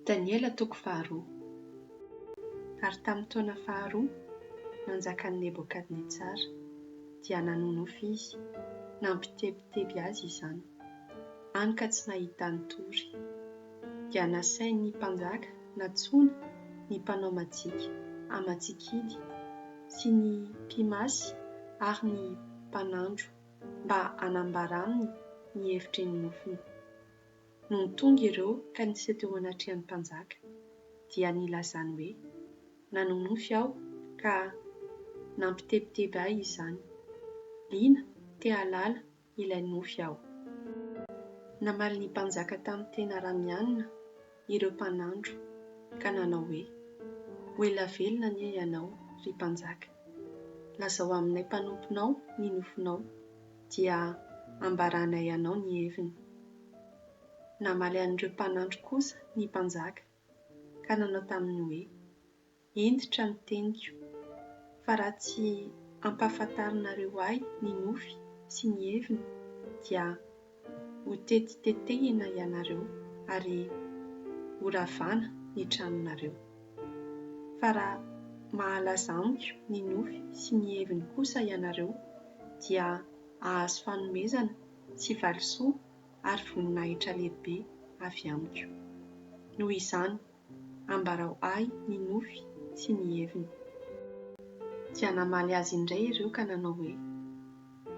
Daniela toko faharoa. Ary tamin'ny taona faharoa nanjakan'i Nebokadnetsara dia nanonofy izy, nampitebiteby azy izany, hany ka tsy nahita nitory. Dia nasain'ny mpanjaka natsoina ny mpanao majika, Amatsikily sy ny mpimasy ary ny mpanandro mba hanambara aminy ny hevitry ny nofiny. Noho tonga ireo ka nisy teo anatrehan'ny mpanjaka dia nilazany hoe nanonofy aho ka nampitebiteby ahy izany. Liana te halala ilay nofy aho. Namaly ny mpanjaka tamin'ny tena ramianina ireo mpanandro ka nanao hoe ho ela velona anie ianao ry mpanjaka. Lazao aminay mpanomponao ny nofinao dia ambaranay anao ny heviny. Namaly an'ireo mpanandro kosa ny mpanjaka ka nanao taminy hoe entitra ny teniko, fa raha tsy ampahafantarinareo ahy ny nofy sy ny heviny dia ho tetitetehina ianareo ary ho ravana ny tranonareo. Fa raha mahalaza amiko ny nofy sy ny heviny kosa ianareo dia ahazo fanomezana sy valisoa ary voninahitra lehibe avy amiko. Noho izany ambarao ahy ny nofy sy ny heviny. Dia namaly azy indray ireo ka nanao hoe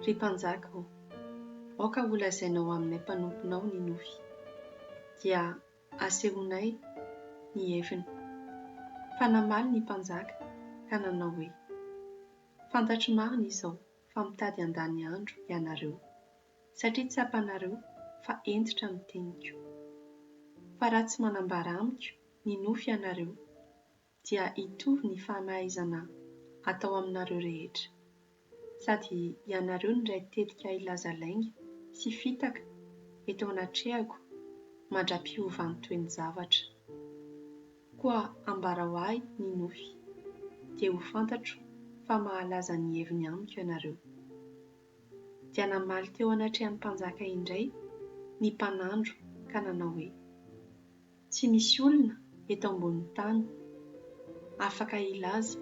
ry mpanjaka aoka ho lazainao aminay mpanomponao ny nofy dia asehonay ny heviny. Fa namaly ny mpanjaka ka nanao hoe fantatro marina izao fa mitady handany andro ianareo satria tsy ampanareo fa entitra ny teniko. Fa raha tsy manambara amiko ny nofy ianareo dia hitovy ny fanahaizana atao aminareo rehetra, sady ianareo no indray tetika hilaza lainga sy fitaka eto anatrehako mandra-piova ny toy ny zavatra. Koa ambarao ahy ny nofy dia ho fantatro fa mahalaza ny heviny amiko ianareo. Dia namaly teo anatrehan'ny mpanjaka indray ny mpanandro ka nanao hoe tsy misy olona eto ambonin'ny tany afaka hilaza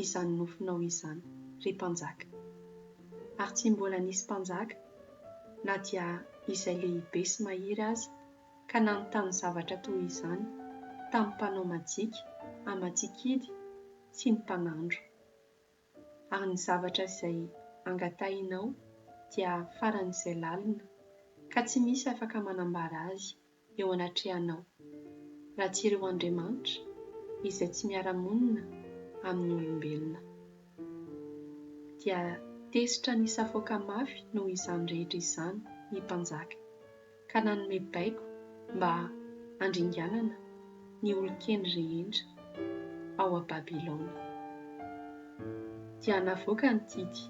izany nofinao izany ry mpanjaka. Ary tsy mbola nisy mpanjaka na dia izay lehibe sy mahery aza ka nanontany zavatra toy izany tamin'ny mpanao majika, Amatsikily sy ny mpanandro. Ary ny zavatra izay angatahinao dia faran'izay lalina ka tsy misy afaka manambara azy eo anatrehanao raha tsy ireo andriamanitra izay tsy miara-monina amin'ny olombelona. Dia tesitra nisafoaka mafy noho izany rehetra izany ny mpanjaka ka nanome baiko mba handringanana ny olon-kendry rehetra ao a-Babilona. Dia navoaka ny didy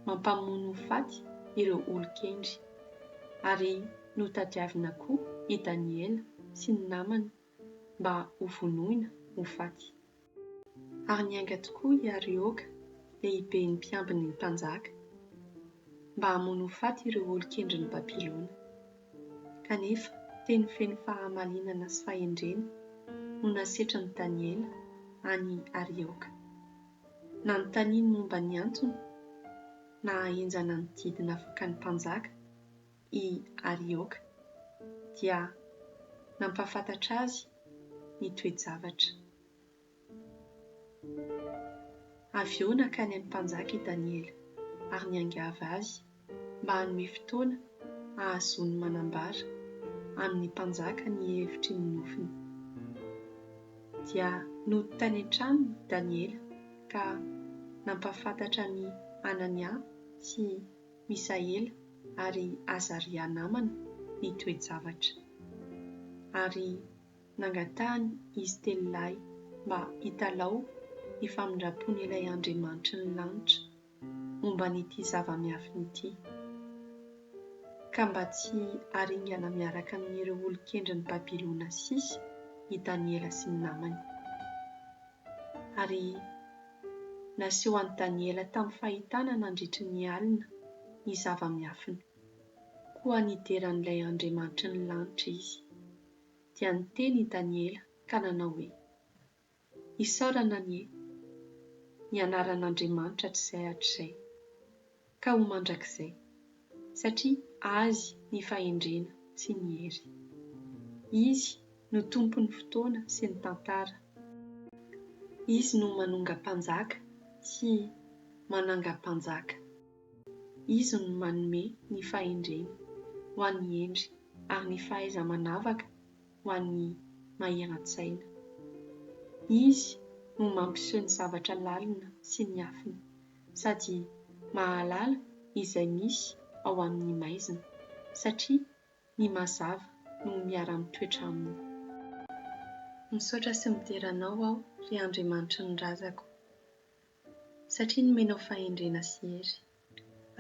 mampamono ho faty ireo olon-kendry ary notadiavina koa i Daniela sy ny namany mba ho vonoina ho faty. Ary nianga tokoa i Arioka, lehiben'ny mpiambin'ny mpanjaka, mba hamono ho faty ireo olon-kendrin'ny Babilona. Kanefa teny feno fahamalinana sy fahendrena no nasetran'i Daniela any Arioka. Na notaniany momba ny antony na ahenjana ny didy navoaka ny mpanjaka i Arioka dia nampahafantatra azy ny toe-javatra. Avy eo nakany amin'ny mpanjaka i Daniela ary niangavy azy mba hanome fotoana ahazoany manambara amin'ny mpanjaka ny hevitry ny nofiny. Dia notany an-trano Daniela ka nampahafantatra ny Anania sy Misaela ary Azaria namany ny toe-javatra. Ary nangatahany izy telo-lahy mba hitalao ny famindrapon'ilay Andriamanitry ny lanitra momba n'ity zava-miafiny ity, ka mba tsy haringana miaraka amin'ireo olon-kendrin'ny Babilona sisa i Daniela sy ny namany. Ary naseho an'i Daniela tamin'ny fahitana nandritry ny alina ny zava-miafiny, koa nideran'ilay Andriamanitry ny lanitra izy. Dia niteny i Daniela ka nanao hoe isaorana ny anaran'Andriamanitra hatr'izay hatr'izay ka ho mandrakizay satria azy ny fahendrena sy ny hery. Izy no tompon'ny fotoana sy ny tantara. Izy no manonga-mpanjaka sy manangam-panjaka. Izy no manome ny fahendrena ho an'ny endry ary ny fahaiza-manavaka ho an'ny maheran-tsaina. Izy no mampiseho ny zavatra lalina sy ny afina sady mahalala izay misy ao amin'ny maizina satria ny mazava no miara-mitoetra aminy. Misaotra sy miteranao aho ry Andriamanitra ny razako satria nomenao fahendrena sy hery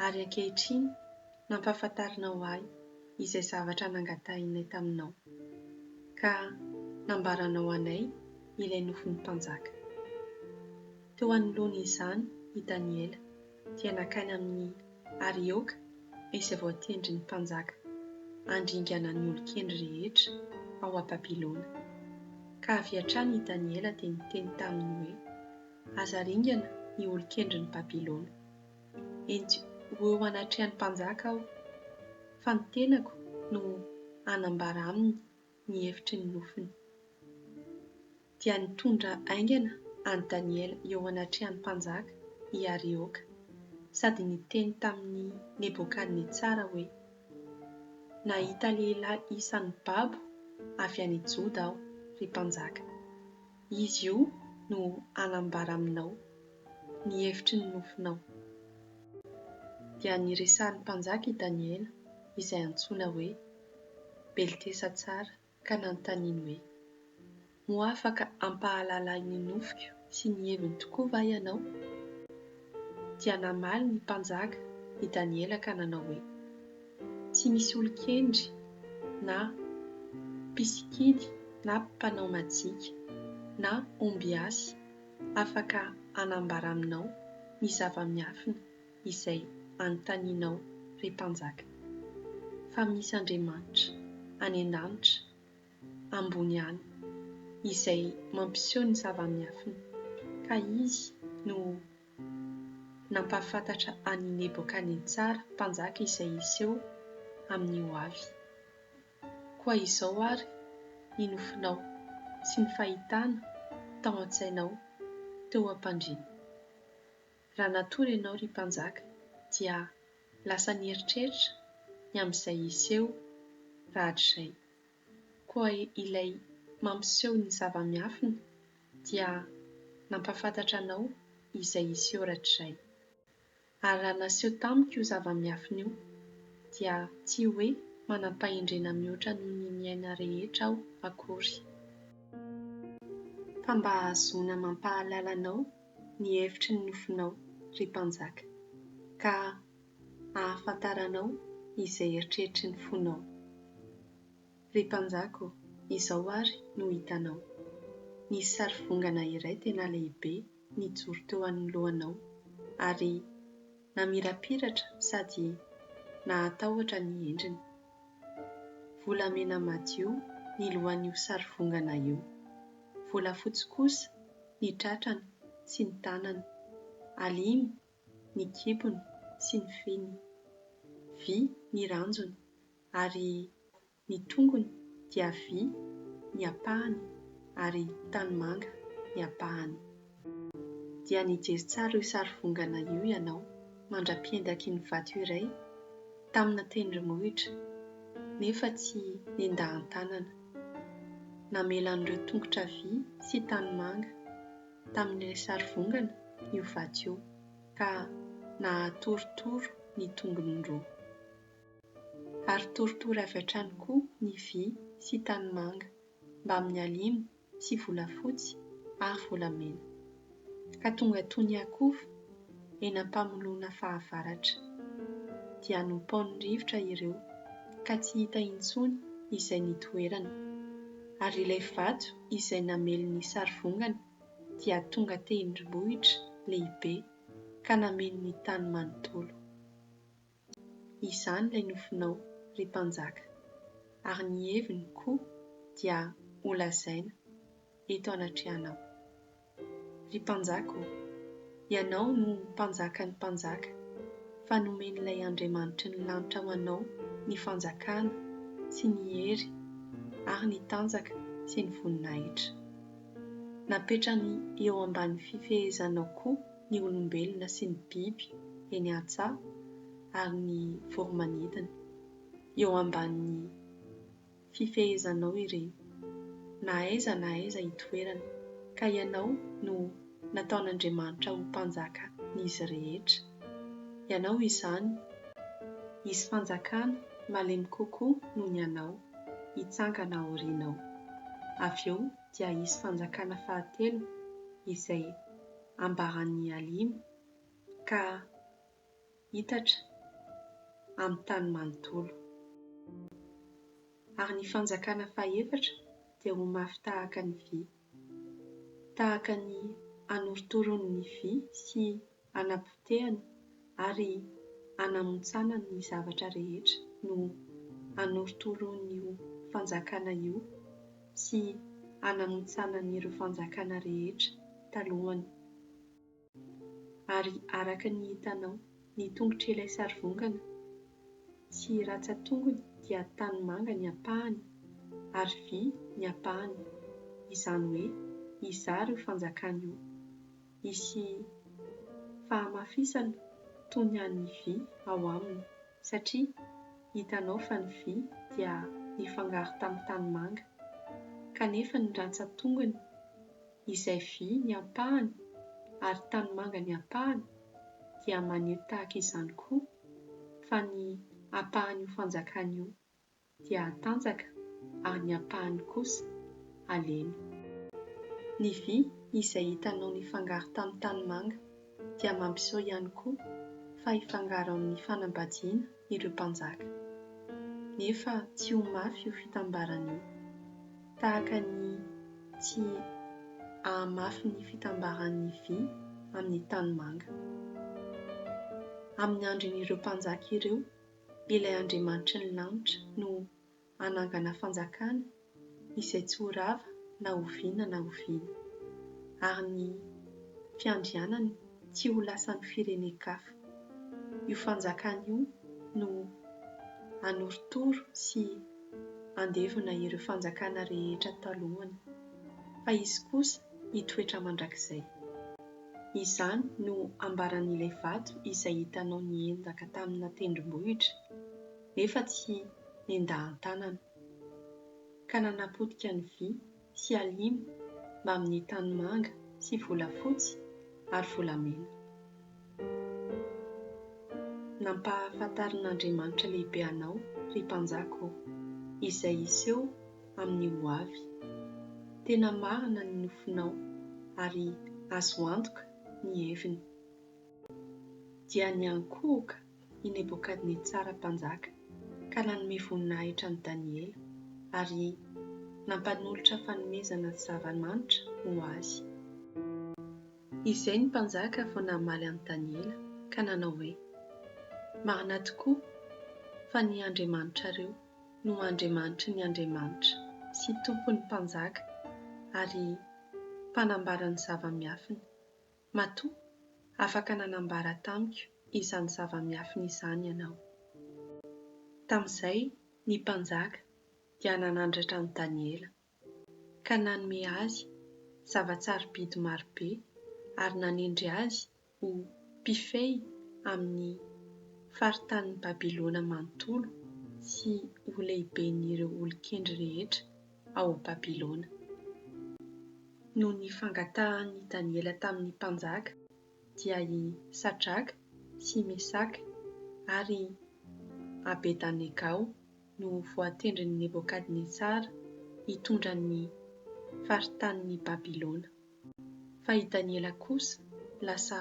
ary ankehitriny nampahafantarinao ahy izay zavatra nangatahinay taminao ka nambaranao anay ilay nofon'ny mpanjaka. Teo anoloana izany i Daniela dia nakany amin'ny Arioka izay voatendry ny mpanjaka handringana ny olon-kendry rehetra ao a-Babilona. Ka avy hatrany i Daniela dia niteny taminy hoe aza ringana ny olon-kendry ny Babilona. Eny ho eo anatrehan'ny mpanjaka aho fa ny tenako no hanambara aminy ny hevitry ny nofiny. Dia nitondra aingana any Daniela eo anatrehan'ny mpanjaka i Arioka sady niteny tamin'ny Nebokadnetsara hoe nahita lehilahy isan'ny babo avy any Joda aho ry mpanjaka. Izy io no hanambara aminao ny hevitry ny nofinao. Dia niresahan'ny mpanjaka i Daniela izay antsoina hoe Beltesatsara ka nanontaniany hoe mo afaka hampahalala ny nofiko sy ny heviny tokoa va ianao? Dia namaly ny mpanjaka i Daniela ka nanao hoe tsy misy olon-kendry na mpisikidy na mpanao majika na ombiasy afaka hanambara aminao ny zava-miafina izay anontanianao ry mpanjaka. Fa misy Andriamanitra any an-danitra ambony any izay mampiseho ny zava-miafina ka izy no nampahafantatra an'i Nebokadnetsara mpanjaka izay iseho amin'ny ho avy. Koa izao ary ny nofinao sy ny fahitana tao an-tsainao teo am-pandriana. Raha natory ianao ry mpanjaka dia lasa nieritreritra ny amin'izay iseho rahatr'izay. Koa ilay mampiseho ny zava-miafina dia nampahafantatra anao izay iseho rahatr'izay. Ary raha naseho tamiko io zava-miafina io dia tsy hoe manam-pahendrena mihoatra noho ny miaina rehetra aho akory. Fa mba ahazoana mampahalala anao ny hevitry ny nofinao ry mpanjaka ka ahafantaranao izay eritreritry ny fonao. Ry mpanjaka, izao ary no hitanao. Nisy sary vongana iray tena lehibe nijoro teo anoloanao ary namirapiratra sady nahatahotra ny endriny. Volamena madio ny lohan'io sary vongana io. Volafotsy kosa ny tratrany sy ny tanany. Alimy ny kibony sy ny feny. Vy ny ranjony ary ny tongony dia vy ny ampahany ary tanimanga ny ampahany. Dia nijery tsara io sary vongana io ianao mandra-piendaky ny vato iray tamina tendrombohitra nefa tsy nendahan-tanana. Namelan'ireo tongotra vy sy tanimanga tamin'ilay sary vongana io vato io ka nahatorotoro ny tongony roa. Ary torotoro avy hatrany koa ny vy sy tanimanga mba amin'ny alimy sy volafotsy ary volamena. Ka tonga toy ny akoho eny am-pamoloana fahavaratra. Dia nompaon'ny rivotra ireo ka tsy hita intsony izay nitoerana. Ary ilay vato izay namely ny sary vongana dia tonga tendrombohitra lehibe ka nameny ny tany manontolo. Izany ilay nofinao ry mpanjaka, ary ny heviny koa dia ho lazaina eto anatrehanao. Ry mpanjako, ianao no mpanjaka ny mpanjaka, fa nomen'ilay Andriamanitra ny lanitra ho anao ny fanjakana sy ny hery ary ny tanjaka sy ny voninahitra. Napetrany eo ambany fifehezanao koa ny olombelona sy ny biby eny an-tsaha ary ny voromanidina. Eo ambanin'ny fifehezanao ireny, na aiza hitoerana, ka ianao no nataon'Andriamanitra ho mpanjaka n'izy rehetra. Ianao izany, hisy fanjakana malemy kokoa noho ny anao hitsangana ao aorianao. Avy eo dia hisy fanjakana fahatelo izay ambaran'ny alimo ka hitatra amin'ny tany manontolo. Ary ny fanjakana fahaefatra dia ho mafy tahaka ny vy, tahaka ny anoritoron'ny vy sy anapotehany ary anamontsana ny zavatra rehetra no anoritoron'io fanjakana io sy anamontsana n'ireo fanjakana rehetra talohany. Ary araka ny hitanao, ny tongotr'ilay sarivongana sy ratsan-tongony dia tanimanga ny ampahany ary vy ny ampahany. Izany hoe izary io fanjakana io. Hisy fahamafisana toy ny an'ny vy ao aminy, satria hitanao fa ny vy dia nifangaro tamin'ny tanimanga, kanefa ny ratsan-tongony izay vy ny ampahany ary tanimanga ny ampahany dia maneho tahaka izany koa fa ny ampahan'io fanjakana io dia tanjaka ary ny ampahany kosa alemy. Ny vy izay hitanao nifangaro tamin'ny tanimanga dia mampiseho ihany koa fa hifangaro amin'ny fanambadiana ireo mpanjaka. Nefa tsy ho mafy io fitambarana io, tahaka ny tsy hahamafy ny fitambaran'ny vy amin'ny tanimanga. Amin'ny andron'ireo mpanjaka ireo, ilay Andriamanitra ny lanitra no anangana fanjakana izay tsy ho rava na ho viana na ho viana, ary ny fiandrianany tsy ho lasa ny firenen-kafa. Io fanjakana io no anoritoro sy andevona ireo fanjakana rehetra talohany, fa izy kosa hitoetra mandrakizay. Izany no ambaran'ilay vato izay hitanao niendaka tamina tendrombohitra nefa tsy nendahan-tanana, ka nanapotika ny vy sy alimo mba amin'ny tanimanga sy volafotsy ary volamena. Nampahafantarin'Andriamanitra lehibe anao, ry mpanjako, izay iseho amin'ny ho avy. Tena marina ny nofinao ary azo antoka ny heviny. Dia niankohoka i Nebokadnetsara mpanjaka ka nanome voninahitra ny Daniela ary nampanolotra fanomezana zava-manitra ho azy. Izay ny mpanjaka vao namaly an'i Daniela ka nanao hoe: marina tokoa fa ny Andriamanitrareo no Andriamanitry ny Andriamanitra sy Tompon'ny mpanjaka ary mpanambara ny zava-miafiny. Matoa afaka nanambara tamiko izany zava-miafiny izany ianao. Tamin'izay ny mpanjaka dia nanandratra ny Daniela ka nanome azy zava-tsarobidy marobe ary nanendry azy ho mpifehy amin'ny faritanin'ny Babilona manontolo sy ho lehiben'ireo olon-kendry rehetra ao Babilona. Noho ny fangatahan'i Daniela tamin'ny mpanjaka dia i Sadraka sy Mesaka ary Abednego no voatendrin'i Nebokadnetsara hitondra ny faritanin'ny Babilona, fa i Daniela kosa lasa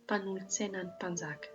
mpanolontsaina ny mpanjaka.